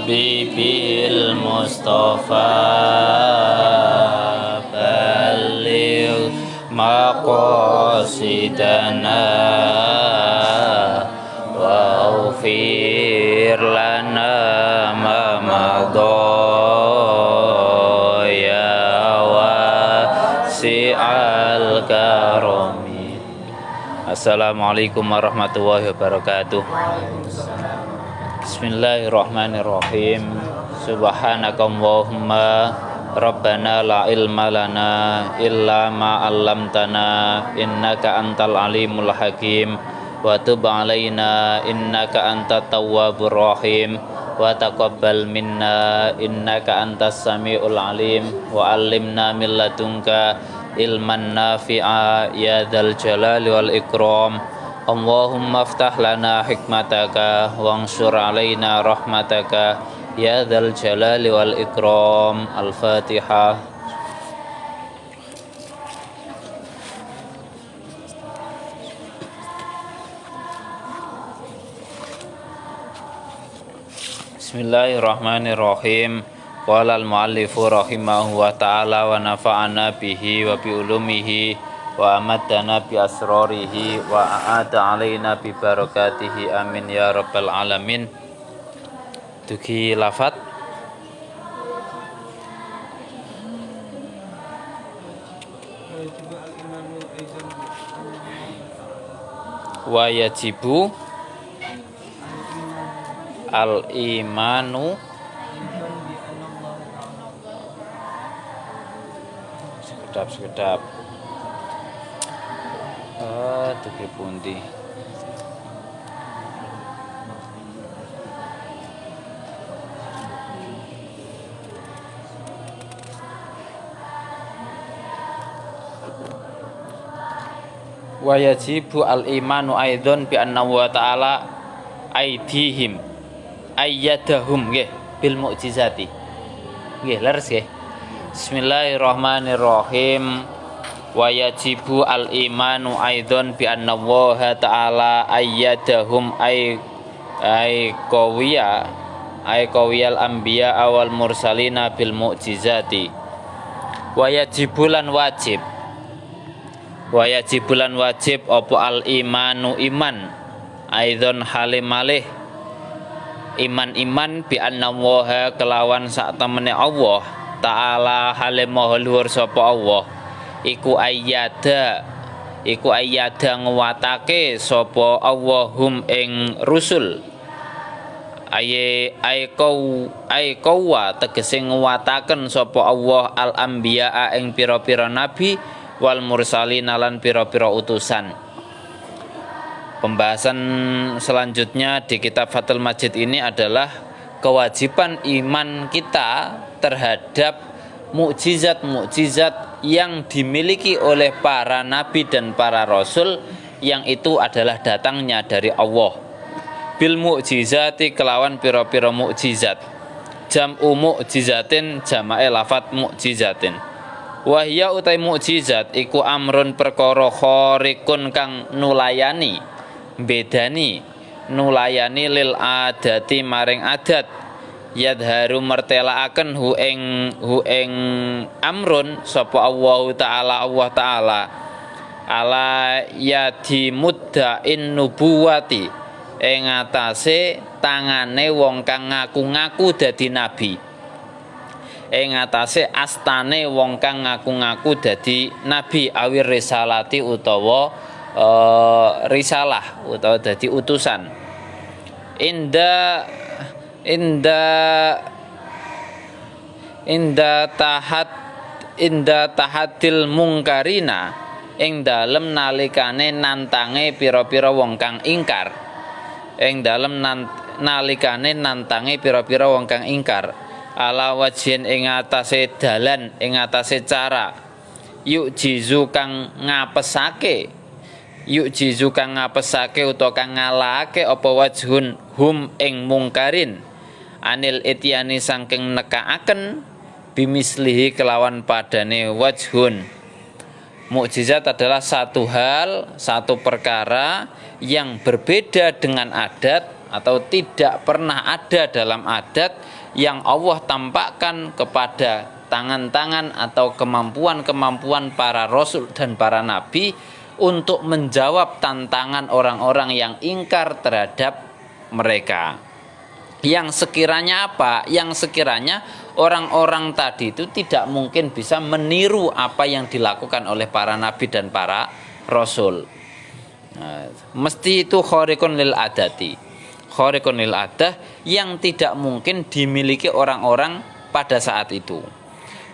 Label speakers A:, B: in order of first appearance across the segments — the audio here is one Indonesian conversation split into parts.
A: Bibil Mustafa Balil Maqasidana Waghfir lana ma madha ya wasi'al karami. Assalamualaikum warahmatullahi wabarakatuh. Bismillahirrahmanirrahim. Subhanakallahumma Rabbana la ilma lana illa ma 'allamtana innaka antal alimul hakim wa tub 'alaina innaka antat tawwabur rahim wa taqabbal minna innaka antas samiul alim wa 'allimna min ladunka ilman nafi'a ya dzal jalali wal ikram. Allahumma aftah lana hikmataka wansur alaina rahmataka ya dzal jalali wal ikram. Al-Fatihah. Bismillahirrahmanirrahim. Qala al-muallifu rahimahu wa ta'ala wa nafa'ana bihi wa bi ulumihi wa amadana bi asrarihi wa a'ada alaina bi barakatihi amin ya rabbal alamin. Dugi lafat wa yajibu al-imanu sekedap dugi pundi wa yajibu al-imanu aidon bi anna wa ta'ala aidihim ayyadahum nggih bil mu'jizati nggih leres nggih. Bismillahirrahmanirrahim. Wa yajibu al-imanu aidon bi anna wa ta'ala ayyadahum ay qawiyal anbiya awal mursalina bil mu'jizati. Wa yajibulan wajib apa al-imanu iman aidon halimalih iman bi anna wa kelawan sak temene Allah ta'ala halim maha luhur sapa Allah iku ayyada nguwatake sapa Allahum ing rusul ayqawa tegese nguwataken sapa Allah al anbiya ing pira-pira nabi wal mursalin lan pira-pira utusan. Pembahasan selanjutnya di kitab Fathul Majid ini adalah kewajiban iman kita terhadap mukjizat-mukjizat yang dimiliki oleh para nabi dan para rasul yang itu adalah datangnya dari Allah. Bil mukjizati kelawan pira-pira mukjizat. Jam'u mukjizatin jamae lafat mukjizatin. Wahya utai mukjizat iku amrun perkara khariqun kang nulayani bedani nulayani lil adati maring adat yadharu mertelaaken hu ing amrun sapa Allah taala ala yadi muddain nubuwati ing atase tangane wong kang ngaku-ngaku dadi nabi ing atase astane wong kang ngaku-ngaku dadi nabi awir risalati utawa risalah utawa dadi utusan inda tahadil mungkarina ing dalem nalikane nantange pira-pira wong kang ingkar ala wajhin ing atase dalan ing atase cara yujizu kang ngapesake utawa kang ngalahake apa wajhun hum ing mungkarin anil ityani saking nekaaken bimislihi kelawan padane wajhun. Mukjizat adalah satu hal, satu perkara yang berbeda dengan adat atau tidak pernah ada dalam adat yang Allah tampakkan kepada tangan-tangan atau kemampuan-kemampuan para rasul dan para nabi untuk menjawab tantangan orang-orang yang ingkar terhadap mereka. Yang sekiranya apa? Yang sekiranya orang-orang tadi itu tidak mungkin bisa meniru apa yang dilakukan oleh para nabi dan para rasul. Nah, mesti itu khariqun lil adati, khariqun lil adah yang tidak mungkin dimiliki orang-orang pada saat itu.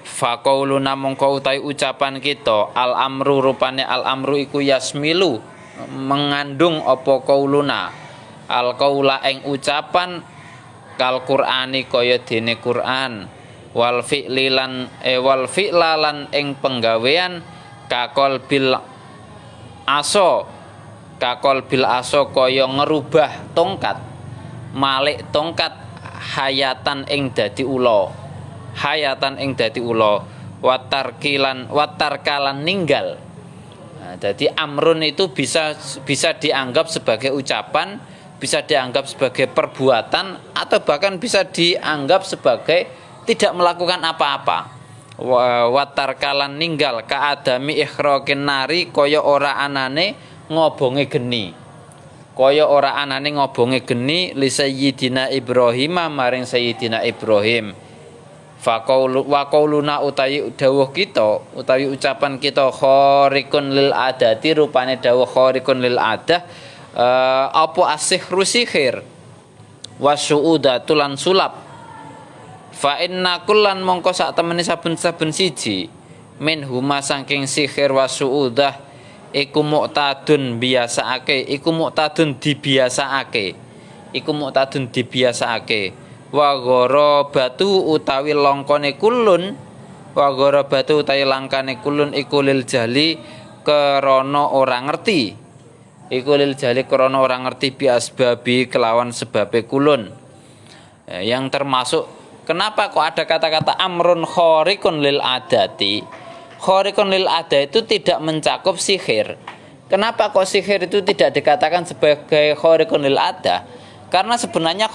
A: Faqauluna mongko utawi ucapan kita al amru rupane al amru iku yasmilu mengandung apa qauluna al qaula ing ucapan kal qur'ani kaya dene Quran wal fi'lalan ing penggawean kakol bil aso kaya ngerubah tongkat malik tongkat hayatan ing dadi ula watarkalan ninggal. Nah, jadi amrun itu bisa dianggap sebagai ucapan, bisa dianggap sebagai perbuatan, atau bahkan bisa dianggap sebagai tidak melakukan apa-apa. Watarkalan ninggal kaadami ikhraqin nari kaya ora anane ngobonge geni. Kaya ora anane ngobonge geni li sayyidina Ibrahim maring sayyidina Ibrahim. Wa qauluna utawi dawuh kita utawi ucapan kita khariqun lil adati rupane dawuh khariqun lil adah apa asihru sihir wasuuda tulan sulap fa inna kullan mongko sak temene saben-saben siji min huma saking sihir wasuudah iku muqtadun biasaake iku muqtadun dibiasaake wa gharabatu utawi longkone kulun wa gharabatu utawi langkane kulun iku lil jali krana ora ngerti bi asbabi kelawan sebabe kulun yang termasuk kenapa kok ada kata-kata amrun khariqun lil adati. Khariqun lil adah itu tidak mencakup sihir. Kenapa kok sihir itu tidak dikatakan sebagai khariqun lil adah? Karena sebenarnya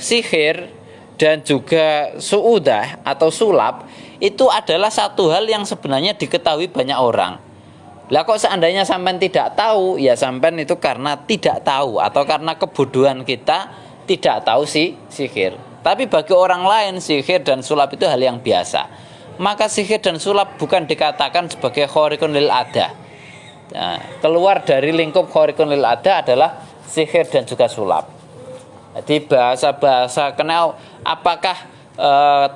A: sihir dan juga suudah atau sulap itu adalah satu hal yang sebenarnya diketahui banyak orang. Lah kok seandainya sampean tidak tahu, ya sampean itu karena tidak tahu atau karena kebodohan kita tidak tahu sihir. Tapi bagi orang lain sihir dan sulap itu hal yang biasa. Maka sihir dan sulap bukan dikatakan sebagai khariqun lil adah. Nah, keluar dari lingkup khariqun lil adah adalah sihir dan juga sulap. Jadi bahasa-bahasa kenal apakah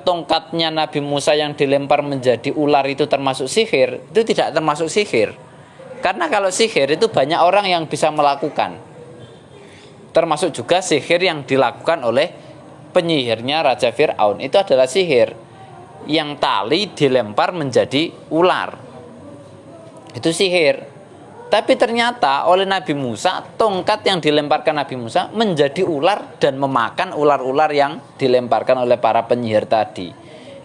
A: tongkatnya Nabi Musa yang dilempar menjadi ular itu termasuk sihir? Itu tidak termasuk sihir. Karena kalau sihir itu banyak orang yang bisa melakukan. Termasuk juga sihir yang dilakukan oleh penyihirnya Raja Fir'aun. Itu adalah sihir yang tali dilempar menjadi ular. Itu sihir. Tapi ternyata oleh Nabi Musa, tongkat yang dilemparkan Nabi Musa menjadi ular dan memakan ular-ular yang dilemparkan oleh para penyihir tadi.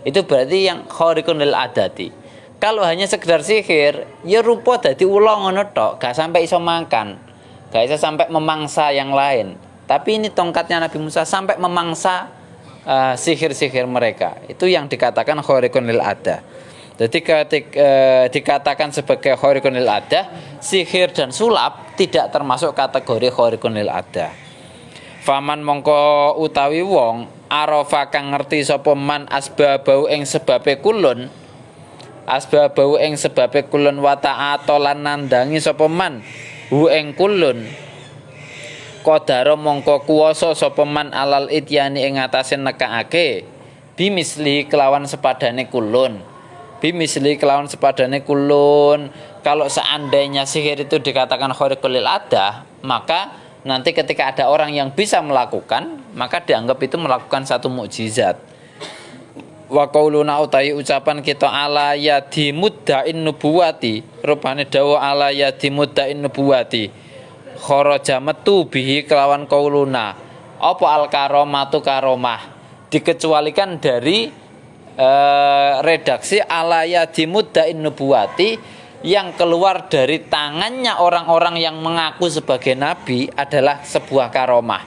A: Itu berarti yang khariqun lil adati. Kalau hanya sekedar sihir, ya rupa dadi ula ngono tok, gak sampai iso makan. Gak iso sampai memangsa yang lain. Tapi ini tongkatnya Nabi Musa sampai memangsa sihir-sihir mereka. Itu yang dikatakan khariqun lil adah. Jadi ketika dikatakan sebagai khariqun lil adah, sihir dan sulap tidak termasuk kategori khariqun lil adah. Faman mongko utawi wong arafa kang ngerti sapa man asbabau ing sebabe kulun wa ta'ata lan nandangi sapa man hu ing kulun qadara mongko kuwasa sapa man alal ityani ing atase nekake bimisli kelawan sepadane kulun. Bimisli kelawan sepadane kulun. Kalau seandainya sihir itu dikatakan khariqul lil adah, maka nanti ketika ada orang yang bisa melakukan, maka dianggap itu melakukan satu mukjizat. Wa qauluna utai ucapan kita ala yadi mudda'in nubuwati, rupane dawuh ala yadi mudda'in nubuwati kharaja metu bihi kelawan qauluna apa al karomatu karomah, dikecualikan dari redaksi ala yadi mudda'in nubuwati yang keluar dari tangannya orang-orang yang mengaku sebagai nabi adalah sebuah karomah.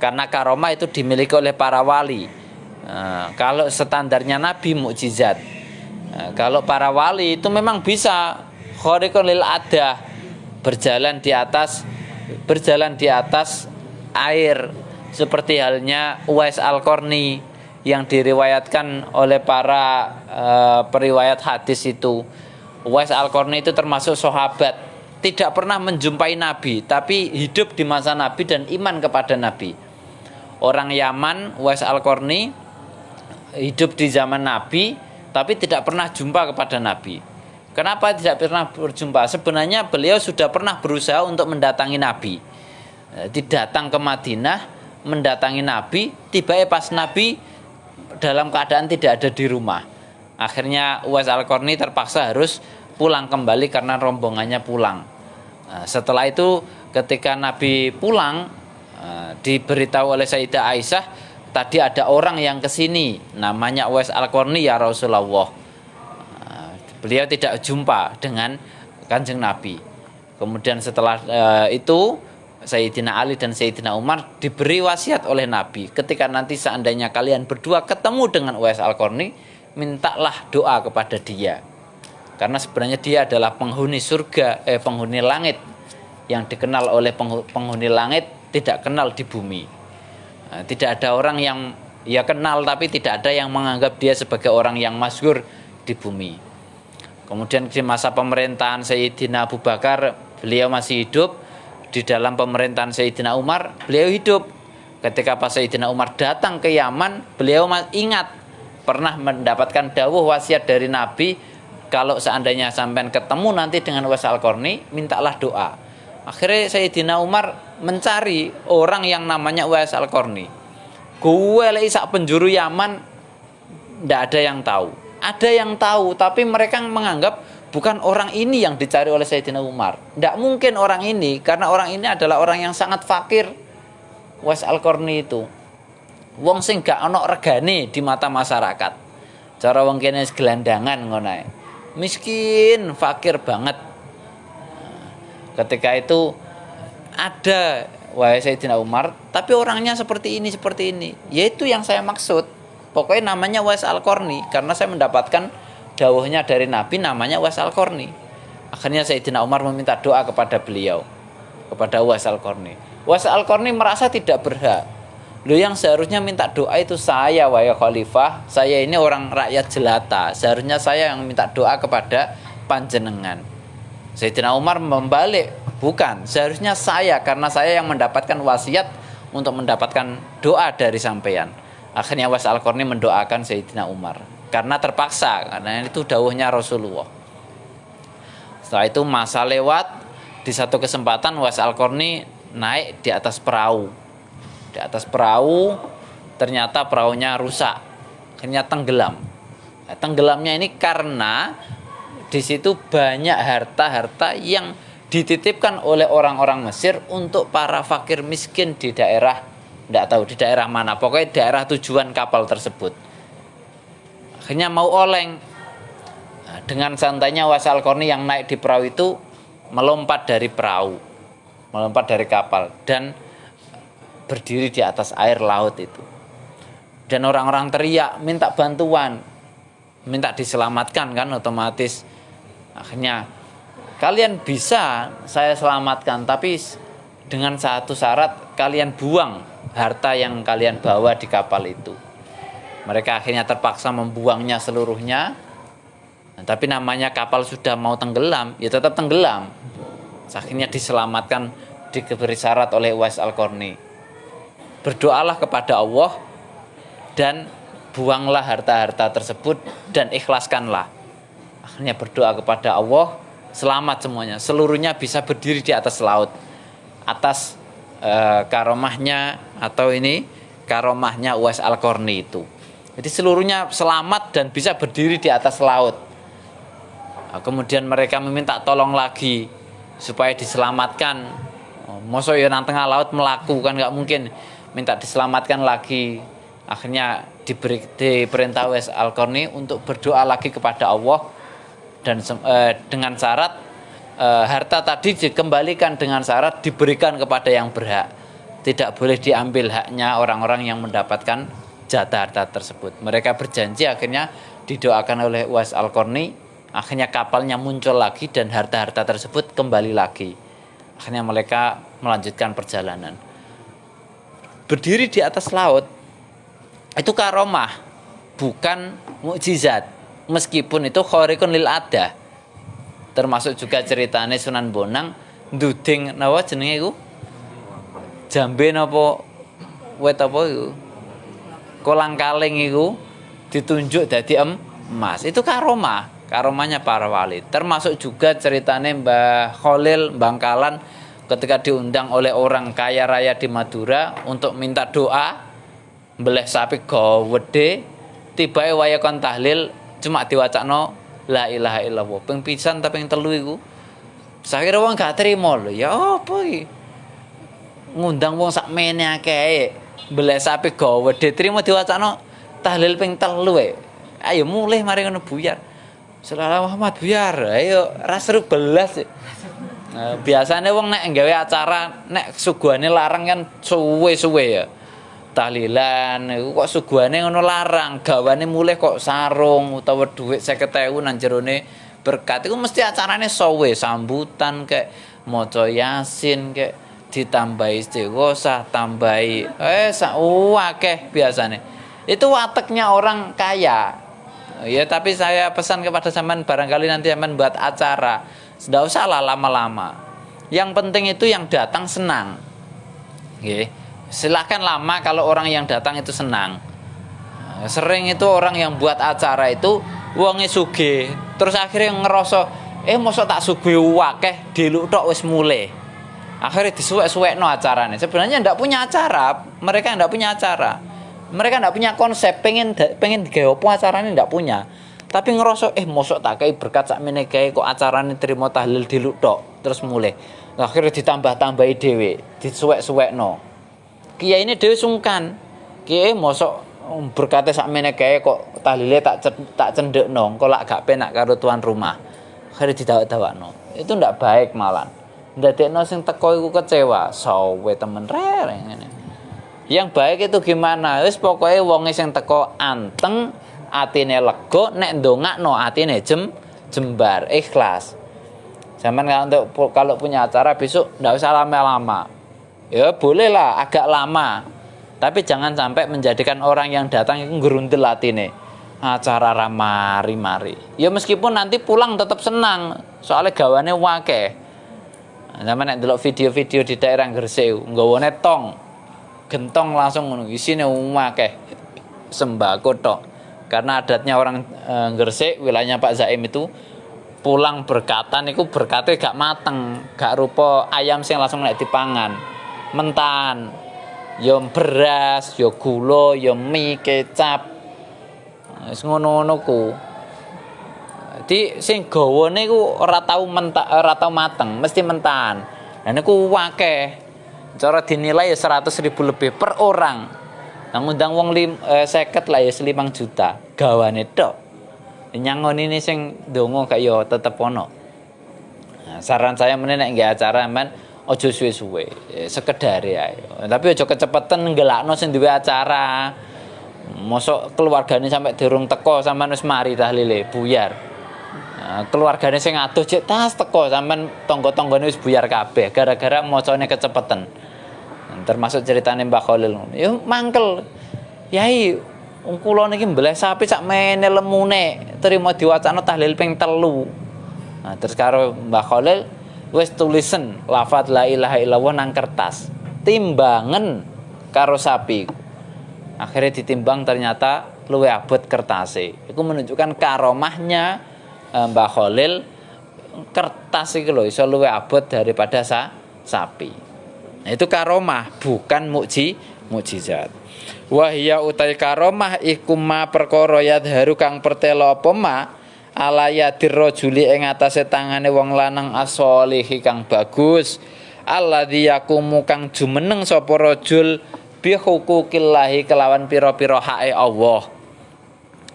A: karena karomah itu dimiliki oleh para wali. Kalau standarnya nabi mukjizat. Kalau para wali itu memang bisa khariqun lil adah, berjalan di atas air, seperti halnya Uwais Al-Qarni yang diriwayatkan oleh para periwayat hadis itu. Uwais Al-Qarni itu termasuk sahabat, tidak pernah menjumpai Nabi, tapi hidup di masa Nabi dan iman kepada Nabi. Orang Yaman, Uwais Al-Qarni, hidup di zaman Nabi, tapi tidak pernah jumpa kepada Nabi. Kenapa tidak pernah berjumpa? Sebenarnya beliau sudah pernah berusaha untuk mendatangi Nabi. Datang ke Madinah, mendatangi Nabi, tiba-tiba pas Nabi dalam keadaan tidak ada di rumah. Akhirnya Uwais Al-Qarni terpaksa harus pulang kembali karena rombongannya pulang. Setelah itu ketika Nabi pulang, diberitahu oleh Sayyidah Aisyah, tadi ada orang yang kesini, namanya Uwais Al-Qarni ya Rasulullah. Beliau tidak jumpa dengan Kanjeng Nabi. Kemudian setelah itu Sayyidina Ali dan Sayyidina Umar diberi wasiat oleh Nabi, ketika nanti seandainya kalian berdua ketemu dengan Uwais Al-Qarni, mintalah doa kepada dia. Karena sebenarnya dia adalah penghuni surga, penghuni langit, yang dikenal oleh penghuni langit, tidak kenal di bumi. Tidak ada orang yang ya kenal, tapi tidak ada yang menganggap dia sebagai orang yang masyhur di bumi. Kemudian di masa pemerintahan Sayyidina Abu Bakar, beliau masih hidup. Di dalam pemerintahan Sayyidina Umar, beliau hidup. Ketika pas Sayyidina Umar datang ke Yaman, beliau ingat pernah mendapatkan dawuh wasiat dari Nabi, kalau seandainya sampean ketemu nanti dengan Uwais Al-Qarni, mintalah doa. Akhirnya Sayyidina Umar mencari orang yang namanya Uwais Al-Qarni. Gue lagi sak penjuru Yaman, tidak ada yang tahu. Ada yang tahu, tapi mereka menganggap bukan orang ini yang dicari oleh Sayyidina Umar. Tidak mungkin orang ini, karena orang ini adalah orang yang sangat fakir. Uwais Al-Qarni itu wong sing gak ono regane di mata masyarakat. Cara wong kene gelandangan ngono. Miskin, fakir banget. Ketika itu ada wahai Sayyidina Umar, tapi orangnya seperti ini. Yaitu yang saya maksud. Pokoknya namanya Uwais Al-Qarni, karena saya mendapatkan dawuhnya dari Nabi, namanya Uwais Al-Qarni. Akhirnya Sayyidina Umar meminta doa kepada beliau, kepada Uwais Al-Qarni. Uwais Al-Qarni merasa tidak berhak. Loh, yang seharusnya minta doa itu saya, wahai khalifah. Saya ini orang rakyat jelata. Seharusnya saya yang minta doa kepada panjenengan. Sayyidina Umar membalik, bukan, seharusnya saya, karena saya yang mendapatkan wasiat untuk mendapatkan doa dari sampean. Akhirnya Uwais Al-Qarni mendoakan Sayyidina Umar karena terpaksa, karena itu dawuhnya Rasulullah. Setelah itu masa lewat, di satu kesempatan Uwais Al-Qarni naik di atas perahu. Di atas perahu ternyata perahunya rusak, akhirnya tenggelam. Tenggelamnya ini karena di situ banyak harta-harta yang dititipkan oleh orang-orang Mesir untuk para fakir miskin di daerah, tidak tahu di daerah mana, pokoknya daerah tujuan kapal tersebut. Akhirnya mau oleng. Dengan santainya Uwais Al-Qarni yang naik di perahu itu melompat dari perahu, melompat dari kapal dan berdiri di atas air laut itu. Dan orang-orang teriak minta bantuan, minta diselamatkan kan, otomatis. Akhirnya kalian bisa saya selamatkan, tapi dengan satu syarat, kalian buang harta yang kalian bawa di kapal itu. Mereka akhirnya terpaksa membuangnya seluruhnya. Tapi namanya kapal sudah mau tenggelam, ya tetap tenggelam. Akhirnya diselamatkan, diberi syarat oleh Uwais Al-Qarni. Berdoalah kepada Allah dan buanglah harta-harta tersebut dan ikhlaskanlah. Akhirnya berdoa kepada Allah, selamat semuanya, seluruhnya bisa berdiri di atas laut, atas karomahnya, atau ini karomahnya Uwais Al-Qarni itu. Jadi seluruhnya selamat dan bisa berdiri di atas laut. Kemudian mereka meminta tolong lagi supaya diselamatkan. Masa ya nang tengah laut melaku, kan nggak mungkin. Minta diselamatkan lagi. Akhirnya diperintah Uwais Al-Qarni untuk berdoa lagi kepada Allah, dan dengan syarat harta tadi dikembalikan, dengan syarat diberikan kepada yang berhak. tidak boleh diambil haknya orang-orang yang mendapatkan jatah harta tersebut. Mereka berjanji, akhirnya didoakan oleh Uwais Al-Qarni, akhirnya kapalnya muncul lagi dan harta-harta tersebut kembali lagi. Akhirnya mereka melanjutkan perjalanan. Berdiri di atas laut itu karomah, bukan mukjizat. Meskipun itu khariqun lil adah. Termasuk juga ceritane Sunan Bonang nduding napa jenenge iku? Jambe napa wet apa iku? Kolang-kaling iku ditunjuk dadi emas. Itu karomah, karomahnya para wali. Termasuk juga ceritane Mbah Khalil Bangkalan ketika diundang oleh orang kaya raya di Madura untuk minta doa mbeleh sapi gawedhe, tibae waya kon tahlil cuma diwacakno la ilaha illallah ping pisan ta ping telu iku. Sakire wong gak trimo lho. Ya apa iki? Ngundang wong sakmene akeh. Mbeleh sapi gawedhe trimo diwacakno tahlil ping telu e. Ayo mulih mari ngono buyar. Selala Muhammad buyar. Ayo ra seru belas. Biasanya wong nek nggawe acara nek suguhane larang kan suwe-suwe ya. Tahlilan iku kok suguhane ngono larang, gawane mulih kok sarung utawa dhuwit 50.000 nang jerone berkat iku mesti acarane suwe, sambutan kek maca yasin kek ditambahi istighosah, tambahi akeh biasane. Itu wateknya orang kaya. Ya tapi saya pesan kepada sampean barangkali nanti sampean buat acara, tidak usah lama-lama. Yang penting itu yang datang senang. Nggih. Silahkan lama kalau orang yang datang itu senang. Sering itu orang yang buat acara itu wonge sugih, terus akhirnya ngerasa mosok tak sugih akeh diluk tok wis mulih. Akhirnya disuwek-suwekno acarane. Sebenarnya ndak punya acara, mereka ndak punya acara. Mereka ndak punya konsep, pengen digawe apa acarane ndak punya. Tapi ngerasa mosok tak kei berkat sakmene gawe kok acarane trimo tahlil diluk tok terus mulih. Akhirnya ditambah-tambahi dhewe, disuwek-suwekno. Kiai ini dhewe sungkan. Kiai mosok berkate sakmene kae kok tahlile tak cendekno, kok lak gak penak karo tuan rumah. Akhire didawak-dawakno. Itu ndak baik malah. Ndadekno sing teko iku kecewa, sawe temen rere ngene. Yang baik itu gimana? Wis pokoke wonge sing teko anteng, atine lega, nek ndongakno atine jembar, ikhlas. Zaman kalau punya acara besok ndak usah lama-lama. Ya bolehlah agak lama, tapi jangan sampai menjadikan orang yang datang itu ngerundel atine. Acara ramari-mari. Ya meskipun nanti pulang tetap senang, soalnya gawane wakeh. Zaman nek delok video-video di daerah Gresik, nggawane tong, gentong langsung ngono, isine wakeh sembako tok. Karena adatnya orang Gresik, wilayahnya Pak Zaim itu pulang berkatan itu berkate gak mateng, gak rupa ayam sing langsung nek dipangan. Mentan, ya beras, ya gula, ya mie, kecap. Wis ngono-ngono ku. Di sing gawane ku ora tau mateng, mesti mentan. Lah niku akeh. Cara dinilai ya 100.000 lebih per orang. Nang ngundang wong 50 lah ya 5 juta. Gawane tok. Nyangoni ini sing ndonga gak ya tetep ono. Nah, saran saya meneh nek nggih acara men ojo suwe-suwe, sekedare ae. Tapi ojo kecepetan nggelakno sing duwe acara. Mosok keluargane sampai durung teko sampean wis mari tahlile buyar. Nah, keluargane sing adoh cek tas teko sampean tangga-tanggane wis buyar kabeh gara-gara macane kecepetan. Termasuk ceritane Mbah Khalil. Ya mangkel. Yai, wong kula niki mbeleh sapi sak mene lemune, trimo diwacana tahlil ping 3. Nah, terus karo Mbah Khalil wis tulisen lafaz la ilaha illallah nang kertas, timbangan karo sapi. Akhirnya ditimbang ternyata luwih abot kertase. Itu menunjukkan karomahnya Mbah Khalil, kertas iki lho iso luwih abot daripada sapi. Nah, itu karomah, bukan mukjizat. Wahya utai karomah iku ma perkara yadharu kang pertelo apa ma ala yadir rajuli ing atase tangane wong lanang as-sholihi kang bagus, alladzi yakumu kang jumeneng sapa rajul bi huquqillahi kelawan pira-pira hake Allah,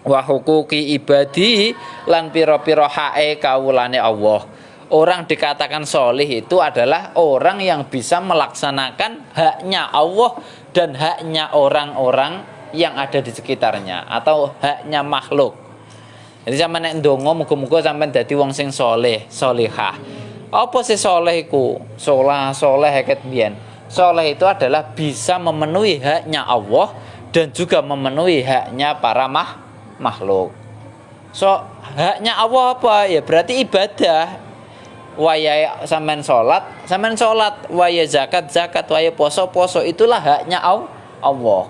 A: wa huquqi ibadi lan pira-pira hake kawulane Allah.
B: Orang dikatakan solih itu adalah orang yang bisa melaksanakan haknya Allah dan haknya orang-orang yang ada di sekitarnya atau haknya makhluk. Jadi sampeyan nek ndonga muga-muga sampeyan dadi wong sing soleh, solihah. Apa sih soleh iku? Soleh ket biyen. Soleh itu adalah bisa memenuhi haknya Allah dan juga memenuhi haknya para makhluk. So, haknya Allah apa? Ya berarti ibadah. Waya sampean salat, waya zakat, waya poso, itulah haknya Allah.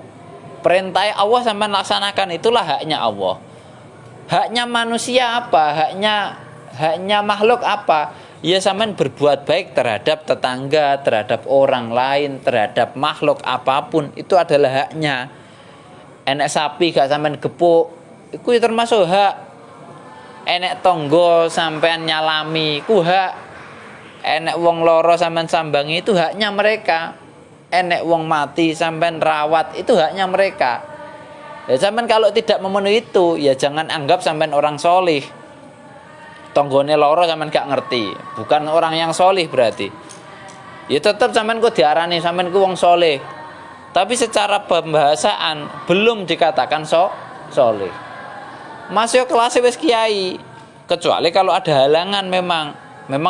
B: Perintah Allah sampean laksanakan, itulah haknya Allah. Haknya manusia apa? Haknya makhluk apa? Ya sampean berbuat baik terhadap tetangga, terhadap orang lain, terhadap makhluk apapun, itu adalah haknya. Enek sapi gak sampean gepuk, itu termasuk hak. Enek tonggo sampean nyalami, ku hak. Enek wong loro sampean sambangi, itu haknya mereka. Enek wong mati sampean rawat, itu haknya mereka. Ya sampean kalau tidak memenuhi itu, ya jangan anggap sampean orang solih. Tonggone loro sampean gak ngerti, bukan orang yang solih berarti. Ya tetap sampean kok diarani sampean ku wong solih, tapi secara pembahasan belum dikatakan solih. Masih kelas wis kiai, kecuali kalau ada halangan memang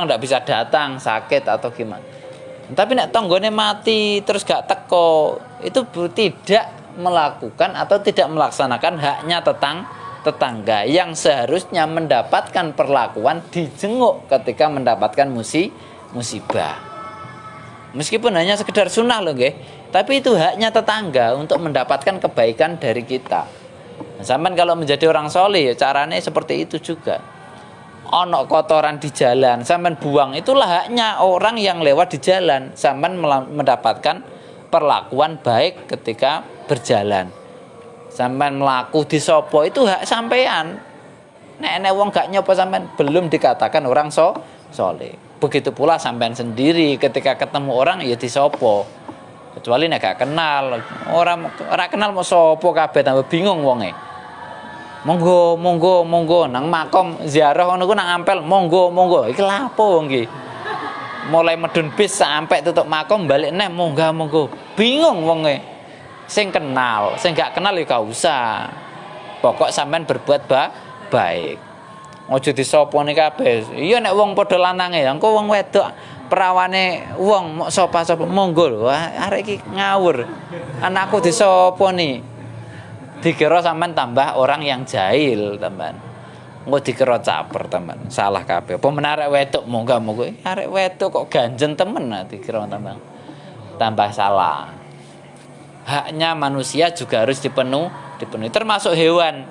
B: tidak bisa datang, sakit atau gimana. Tapi nek tonggone mati terus gak teko, itu tidak melakukan atau tidak melaksanakan haknya tetangga yang seharusnya mendapatkan perlakuan dijenguk ketika mendapatkan musibah. Meskipun hanya sekedar sunnah loh nggih, tapi itu haknya tetangga untuk mendapatkan kebaikan dari kita. Sampean kalau menjadi orang soleh, caranya seperti itu juga. Ono kotoran di jalan, sampean buang, itulah haknya orang yang lewat di jalan. Sampean mendapatkan perlakuan baik ketika berjalan. Sampean melaku di sopo, itu hak sampean. Nek wong gak nyopo sampean belum dikatakan orang soleh. Begitu pula sampean sendiri ketika ketemu orang ya disopo. Kecuali nek gak kenal, orang kenal mau sopo kabeh tambah bingung wonge. Monggo nang makom ziarah ngono ku nang ampel monggo iki lha apa wong iki. Mulai medun bis sampai tutup makom balik neh monggo bingung wonge. Sing kenal, sing gak kenal ya gak usah. Pokok sampean berbuat baik. Ojo disopone kabeh. Iya nek wong padha lanange, engko wong wedok perawane wong mok sapa-sapa monggo lho. Arek iki ngawur. Anakku disoponi. Dikira sampean tambah orang yang jahil, teman. Engko dikira caper, teman. Salah kabeh. Apa menarik wedok monggo. Arek wedok kok ganjen temen dikira teman. Tambah salah. Haknya manusia juga harus dipenuhi termasuk hewan.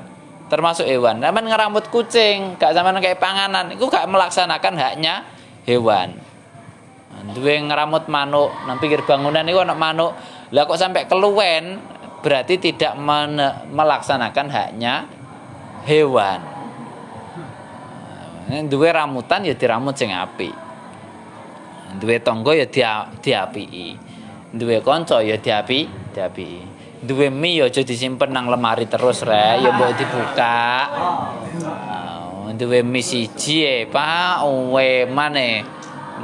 B: Sampean ngeramut kucing, gak sampean kayak panganan, iku gak melaksanakan haknya hewan. Duwe ngeramut manuk, nang pinggir bangunan iku ana manuk. Lah kok sampai keluwen, berarti tidak melaksanakan haknya hewan. Duwe ramutan ya diramut sing apik. Duwe tangga ya diapiki. Duwe kanca ya diapiki. Duwe mie aja disimpen nang lemari terus rek, ya mbok dibuka. Duwe mie siji Pak, maneh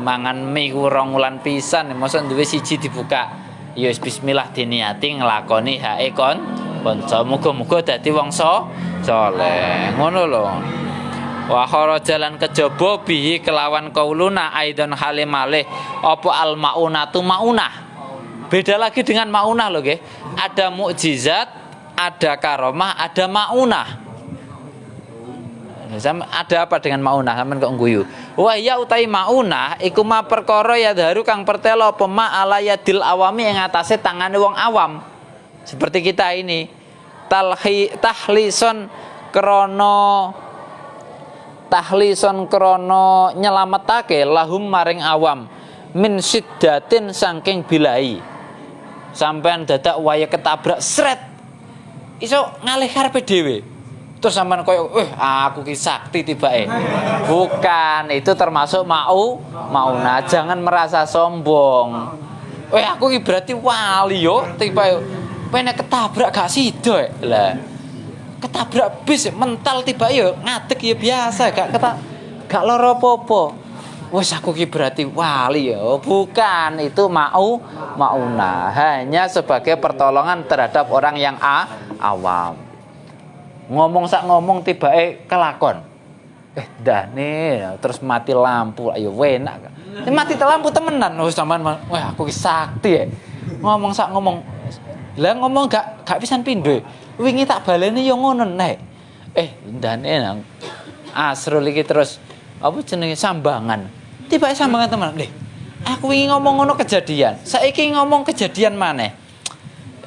B: mangan mie ku 2 wulan pisan, mosok duwe siji dibuka. Ya wis bismillah diniati nglakoni hake kanca. Muga-muga dadi wong saleh. Ngono lho. Wa kharajalan kejaba bihi kelawan kauluna aidan halimalih apa al maunatu maunah. Beda lagi dengan maunah loh nggih. Ada mukjizat, ada karomah, ada maunah. Ada apa dengan maunah? Sampeyan kok ngguyu. Wa ya utai maunah iku ma perkara ya daru kang pertelo pema ala yadil awami ing atase tangane wong awam. Seperti kita ini. Tahlison krana nyelametake lahum maring awam min siddatin saking bilai. Sampean dadak waya ketabrak sret iso ngalih karepe dhewe terus sampean koyo aku ki sakti tibake. Bukan, itu termasuk mauna. Jangan merasa sombong. Aku ki berarti wali yo tibake. Nek ketabrak gak sida lah. Ketabrak bis mental tibake yo ngadeg ya biasa, gak lara apa-apa. wes aku ki berarti wali ya. Oh, bukan, itu mauna, hanya sebagai pertolongan terhadap orang yang awam. Ngomong sak ngomong tibake kelakon. Dah nih, terus mati lampu, ayo enak. Mati lampu temenan, wis sampean, wah aku ki sakti ya. Ngomong sak ngomong. Lah ngomong gak pisan pindho. Wingi tak baleni yo ngono nek. Ndane nang Asrul iki terus apa jenenge sambangan. Tibake sambangan teman. Aku wingi ngomong ngono kejadian. Saiki ngomong kejadian maneh.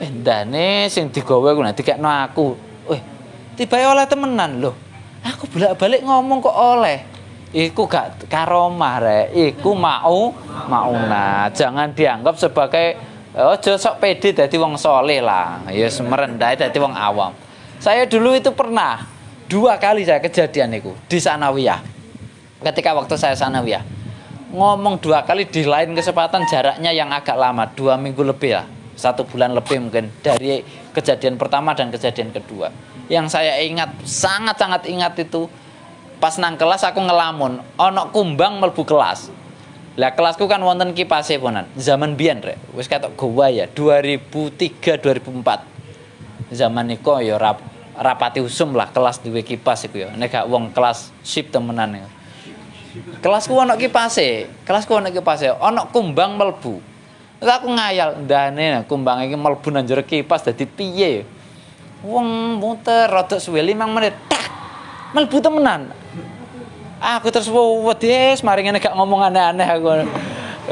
B: Ndane sing digawe ku nek dikekno aku. Tibake oleh temenan lho. Aku bolak-balik ngomong kok oleh. Iku gak karomah rek. Iku mauna. Jangan dianggap sebagai aja sok pede dadi wong soleh lah. Ya merendah dadi wong awam. Saya dulu itu pernah 2 kali saya kejadian itu di sanawiyah. Ketika waktu saya sanawiyah, ngomong 2 kali di lain kesempatan jaraknya yang agak lama, 2 minggu lebih lah, 1 bulan lebih mungkin dari kejadian pertama dan kejadian kedua. Yang saya ingat, sangat-sangat ingat itu pas nang kelas aku ngelamun, ono kumbang mlebu kelas. Lah kelasku kan wonten kipase ponan. Zaman biyen rek, wis katok gowa ya, 2003 2004. Zaman niku ya rapati usum lah kelas duwe kipas iku ya. Nek gak wong kelas sip temenan ya. Kelasku ono kipase, ono kumbang mlebu. Terus aku ngayal, ndane kumbang iki mlebu nang jero kipas dadi piye? Wong muter rada suwe 5 menit. Tak. Mlebu temenan. Aku terus wedi mari ngene gak ngomong aneh-aneh aku.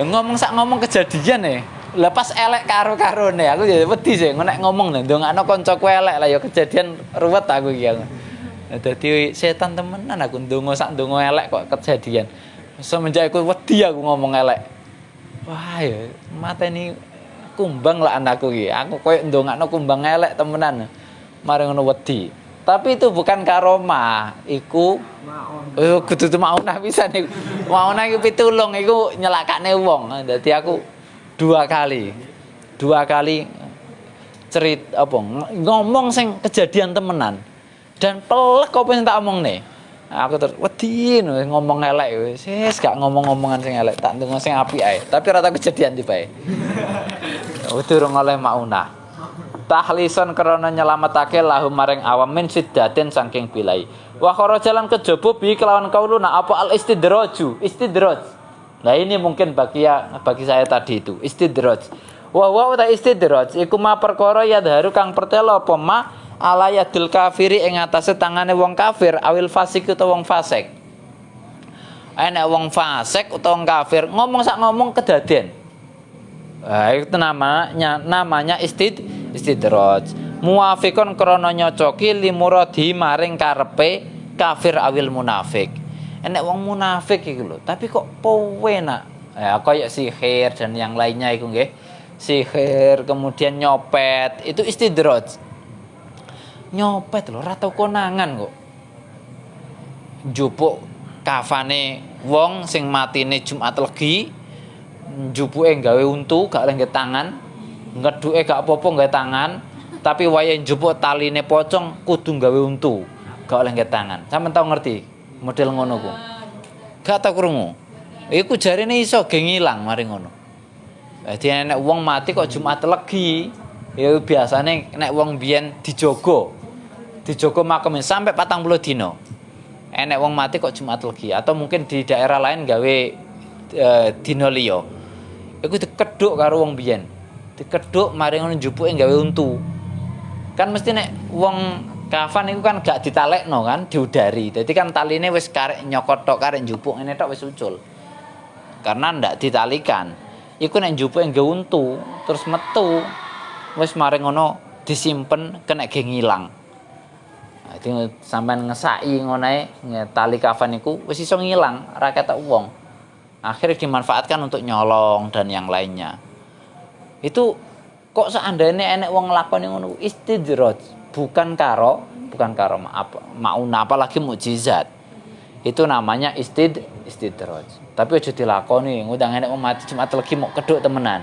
B: Ngomong sak ngomong kejadian nih. Lah pas elek karo-karone aku ya wedi sih nek ngomong ndongakno kancaku elek lah ya kejadian ruwet aku iki. Dadi setan temenan aku ndonga sak ndonga elek kok kejadian. Semenjak aku wedi aku ngomong elek. Wah ya mateni kumbang lah anakku iki. Aku koyo ndongakno kumbang elek temenan. Mari ngono wedi. Tapi itu bukan karomah, iku kudu maunah pisan iku. Maunah iku pitulung iku nyelakane wong. Dadi aku 2 kali ngomong sing kejadian temenan dan pelek kok pengen tak omongne. Aku terus wedi ngomong elek wis gak ngomong-ngomongan sing elek, tak ndonga sing apik ae. Tapi rata kejadian tibae. Durung oleh maunah. Tahlison krana nyelametake lahum maring awam min siddatin saking bilai. Wa kharajalan kejaba bi kelawan kauluna apa al istidraju. Nah ini mungkin bagi saya tadi itu istidraj. Wa uta istidraj iku ma perkara ya daharu kang pertelo apa ma ala yadil kafiri ing atase tangane wong kafir awil fasik utawa wong fasik. Enek wong fasik utawa wong kafir ngomong sak ngomong kedaden. Itu namanya istidraj. Muwafiqun krana nyocoki limuradi maring karepe kafir awil munafik. Enek wong munafik iki lho, tapi kok penak. Ya kayak sihir dan yang lainnya iku nggih. Sihir kemudian nyopet, itu istidraj. Nyopet lho, ora tau konangan kok. Njupuk kafane wong sing matine Jumat Legi, njupuke gawe untu gak lengket tangan, ngeduke gak apa-apa gawe tangan, tapi wayahe njupuk taline pocong kudu gawe untu, gak lengket tangan. Sampeyan tau ngerti model ngono ku? Gak tau krungu. Iku jarine iso ge ngilang mari ngono. Dadi nek wong mati kok Jumat Legi, ya biasane nek wong biyen dijogo makame sampai 40 dina. Nek wong mati kok Jumat Legi atau mungkin di daerah lain gawe dina liya. Iku dikedhuk karo wong biyen. Dikedhuk mari ngono njupuke gawe untu. Kan mesti nek wong kafan itu kan gak ditalekno kan, diudari. Jadi kan taline wis karek nyokot tok karek njupuk ngene tok wis ucul. Karena ndak ditalikan. Iku nek njupuke nggo untu, terus metu wis mari ngono disimpen kena ge ngilang. Dadi sampean ngesaki ngono ae tali kafan iku wis iso ngilang, ora ketok wong. Akhirnya dimanfaatkan untuk nyolong dan yang lainnya. Itu kok seandainya enek wong nglakoni ngono istidraj. Bukan karo mauna apalagi mukjizat. Itu namanya istidraj. Tapi aja dilakoni, ngundang enek wong mati Jumat Legi mau keduk temenan.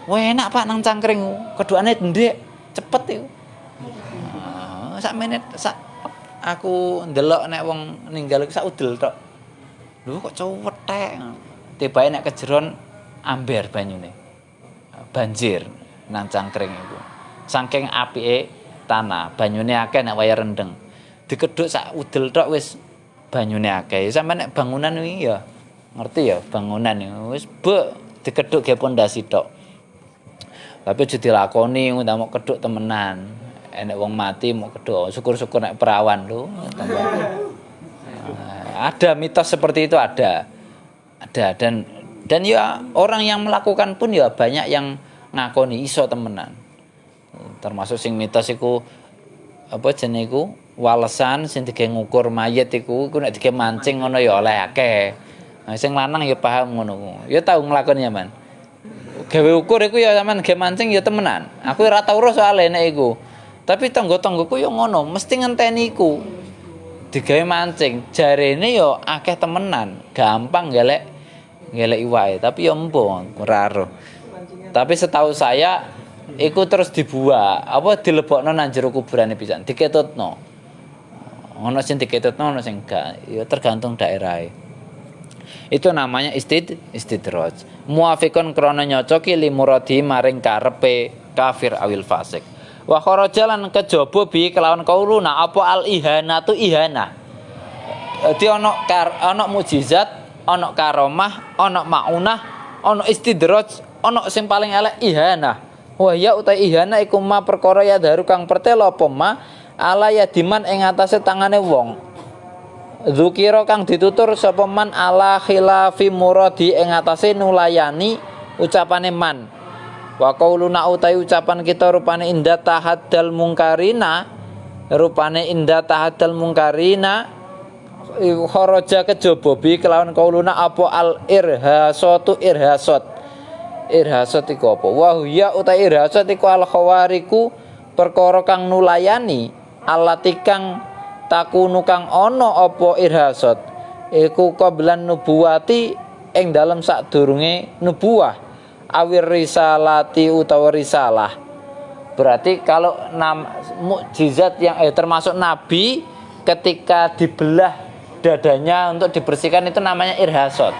B: Wah enak Pak nang cangkring, kedukane ndek, cepet iku. Sak menit aku ndelok nek wong ninggal iku sak udel tok. Lho kok cowethek. tibake nek kejeron amber banyune. Banjir nang cangkring iku. Saking apike tanah, banyune akeh nek waya rendeng. Dikedhuk sak udel tok wis banyune akeh. Sampe nek bangunan iki ya ngerti ya bangunan wis dikedhuk ge pondasi tok. Tapi aja dilakoni ngono mau kedhuk temenan. Enek wong mati mau kedhuk, syukur-syukur nek perawan lho. Ada mitos seperti itu ada. Ada dan ya orang yang melakukan pun ya banyak yang ngakoni iso temenan. Termasuk sing mitos iku apa jenenge iku walesan sing dige ngukur mayit iku nek dige mancing ngono ya oleh akeh. Nah, sing lanang ya paham ngono. Ya tau nglakoni ya, Man. Gawe ukur iku ya sampean ge mancing ya temenan. Aku ora tau ora soal nek iku. Tapi tangga-tanggaku ya ngono, mesti ngenteni iku. Digawe mancing, jarene ya akeh temenan, gampang golek iwake, tapi ya empo ora ero. Tapi setahu saya iku terus dibuat, apa dilebokno nang jero kuburane pisan, diketutno. Ono sing diketutno, ono sing enggak, ya tergantung daerahe. Itu namanya istidraj. Muafiqun krana nyocoki limuradi maring karepe kafir awil fasik. Wa kharaja lan kejaba bi kelawan kauluna apa al ihanatu ihanah. Dadi ana mukjizat, ana karomah, ana maunah, ana istidraj, ana sing paling elek ihanah. Wa ya utai ihanah iku ma perkara ya daru kang pertelo apa ma ala yadiman ing atase tangane wong. Dzukira kang ditutur sapa man ala khilafi muradi ing atase nulayani ucapane man. Wa qauluna utai ucapan kita rupane inda tahaddal mungkarina kharaja kejaba bi kelawan qauluna apa al irhasatu irhasat iku apa wa huya utai irhasat iku al khawariku perkara kang nulayani allati kang takunu kang ana apa irhasat iku qablan nubuwati ing dalem sadurunge nubuwah awir risalati utawa risalah. Berarti kalau mukjizat yang termasuk nabi ketika dibelah dadanya untuk dibersihkan itu namanya irhasat.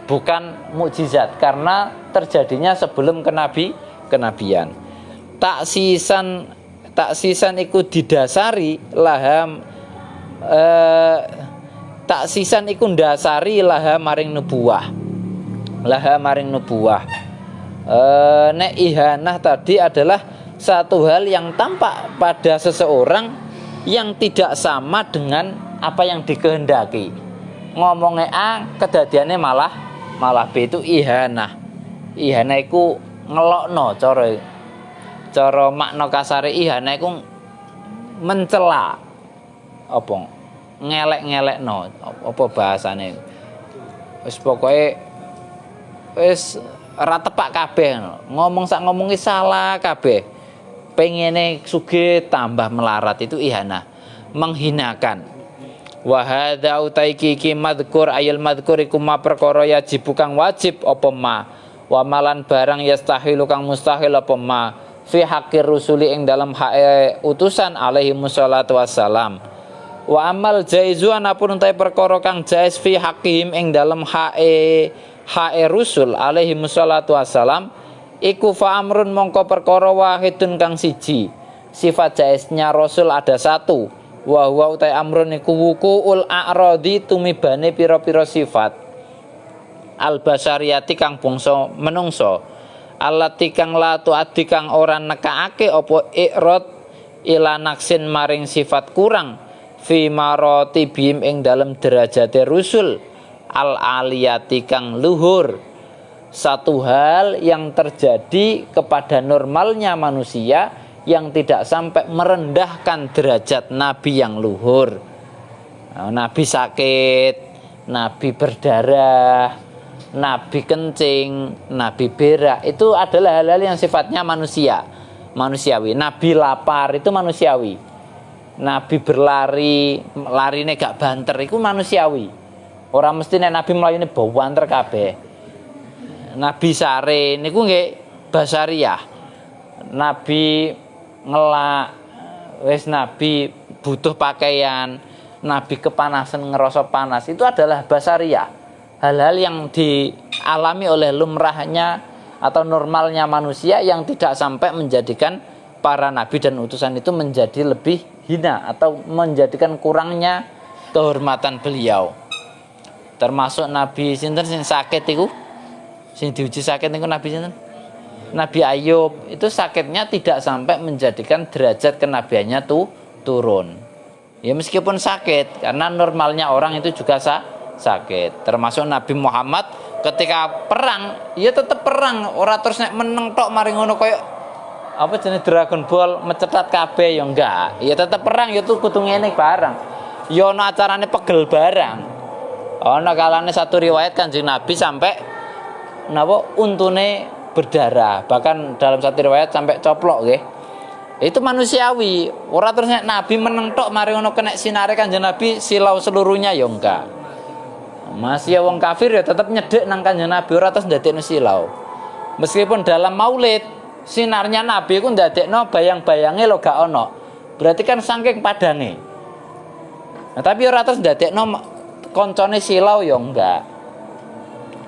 B: Bukan mukjizat karena terjadinya sebelum kenabian. Taksisan iku didasari laham taksisan iku ndasari laha maring nubuwah. Nek ihanah tadi adalah satu hal yang tampak pada seseorang yang tidak sama dengan apa yang dikehendaki. Ngomongnya A, kedadiannya malah B, itu ihanah. Ihanah iku ngelokno cara makna kasare ihanah iku mencela apa ngelek-ngelekno apa bahasane. Wis pokoke wis ora tepak kabeh ngomong sak ngomongi salah kabeh pengene sugih tambah melarat itu ihanah menghinakan wa hadza utaiki ki madzkur ayil madzkur iku ma perkara yajib kang wajib apa ma wa malan barang yastahilu kang mustahil apa ma fi haqqir rusuli ing dalam hak utusan alaihi wassalatu wassalam wa amal jaizu anapun utai perkara kang jaiz fi haqqihim ing dalam hae rusul alaihi wassalatu wassalam iku fa amrun mongko perkara wahidun kang siji. Sifat jaiznya rasul ada satu. Wa huwa utai amrun iku wukuul a'radi tumibane pira-pira sifat al basariyati kang bangsa menungso allati kang la tuaddi kang ora nekake apa i'rad ila naksin maring sifat kurang fi maratibim ing dalem derajate rusul al aliyati kang luhur. Satu hal yang terjadi kepada normalnya manusia yang tidak sampai merendahkan derajat nabi yang luhur. Nabi sakit, nabi berdarah, nabi kencing, nabi berak, itu adalah hal-hal yang sifatnya manusiawi. Nabi lapar itu manusiawi. Nabi berlari, larine gak banter itu manusiawi. Orang mesti nek nabi mlayune bawanter kabeh. Nabi sare niku nggih basariah. Nabi ngelak, wis nabi butuh pakaian, nabi kepanasan ngerasa panas, itu adalah basariah. hal-hal yang dialami oleh lumrahnya atau normalnya manusia yang tidak sampai menjadikan para nabi dan utusan itu menjadi lebih hina atau menjadikan kurangnya kehormatan beliau. Termasuk Nabi sinten sing sakit iku, sing diuji sakit niku Nabi sinten? Nabi Ayub itu sakitnya tidak sampai menjadikan derajat kenabiannya turun. Ya meskipun sakit, karena normalnya orang itu juga sakit. Termasuk Nabi Muhammad ketika perang, ya tetap perang, ora terus nek meneng tok mari ngono koyo apa jenis Dragon Ball mencetat kabeh ya enggak. Ya tetap perang ya tuh kudu ngene barang. Ya ono acarane pegel barang. Ono kalane satu riwayat Kanjeng Nabi sampai napa untune berdarah, bahkan dalam satu riwayat sampai coplok nggih. Itu manusiawi. Ora terus nek Nabi meneng tok mari ngono kena sinare Kanjeng Nabi silau seluruhnya ya enggak. Masih wong kafir ya tetap nyedek nang Kanjeng Nabi ora terus ndadekno silau. Meskipun dalam maulid sinarnya Nabi ku ndadekno bayang-bayange lo gak ono. Berarti kan saking padange. Nah, tapi ora terus ndadekno koncone silau ya enggak.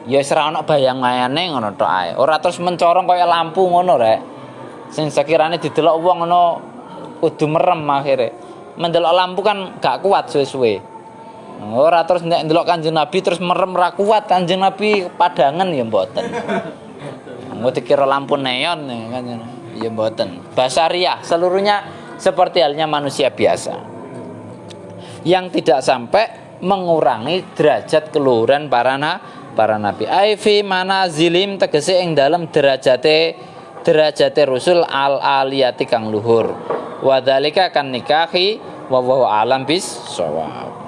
B: Ya wis ora ana bayangane ngono tok ae. Ora terus mencorong kaya lampu ngono rek. Sing sekirane didelok wong ngono kudu merem akhire. Mendelok lampu kan gak kuat suwe-suwe. Ora terus nek ndelok Kanjeng Nabi terus merem ra kuat, Kanjeng Nabi padangan ya mboten. Engko dikira lampu neon kan ya mboten. Basariah seluruhnya seperti halnya manusia biasa. Yang tidak sampai mengurangi derajat keluhuran para nabi. Ai fi manazilim tegese ing dalam derajate rusul al aliyati kang luhur. Wa dzalika kan nikahi wa alam bis shawab.